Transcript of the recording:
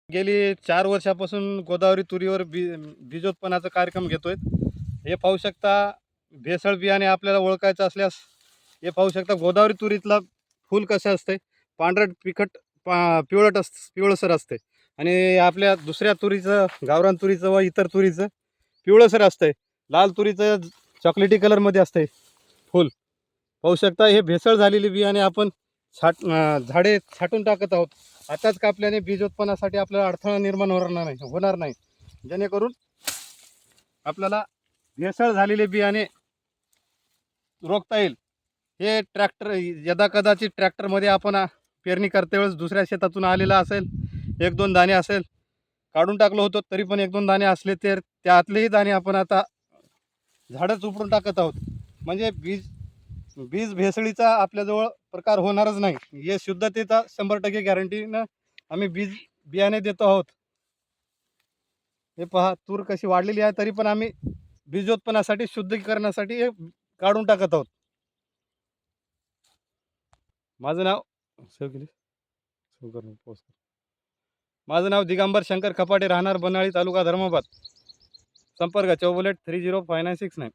गेली 4 वर्षापासून गोदावरी तुरीवर बीजोत्पन्नाचा कार्यक्रम घेतोय. हे पाहू शकता, भेसळ बियाणे आपल्याला ओळखायचं असल्यास हे पाहू शकता. गोदावरी तुरीतला फूल कसं असते, पांढरट फिकट पिवळसर असते आणि आपल्या दुसऱ्या तुरीचं, गावरान तुरीचं व इतर तुरीचं पिवळसर असतंय. लाल तुरीचं चॉकलेटी कलरमध्ये असते फूल. पाहू शकता, हे भेसळ झालेली बियाणे आपण झाडे छाटून टाकत आहोत. आताच कापल्याने बीजोत्पन्नासाठी आपल्याला अडथळा निर्माण होणार नाही, जेणेकरून आपल्याला भेसळ झालेले बियाणे रोखता येईल. हे ट्रॅक्टर यदा कदाचित ट्रॅक्टरमध्ये आपण पेरणी करते वेळेस दुसऱ्या शेतातून आलेला असेल, 1-2 दाणे असेल, काढून टाकलं होतं तरी पण 1-2 दाणे असले तर त्यातलेही दाणे आपण आता झाडच उपडून टाकत आहोत. म्हणजे बीज भेसळीचा आपल्याजवळ प्रकार होणारच नाही. हे शुद्धतेचा 100% गॅरंटीनं आम्ही बियाणे देतो आहोत. हे पहा, तूर कशी वाढलेली आहे, तरी पण आम्ही बीजोत्पन्नासाठी, शुद्धीकरणासाठी हे काढून टाकत आहोत. माझं नाव माझं नाव दिगंबर शंकर खपाटे, राहणार बनाळी, तालुका धर्माबाद. संपर्क 44 30 5969.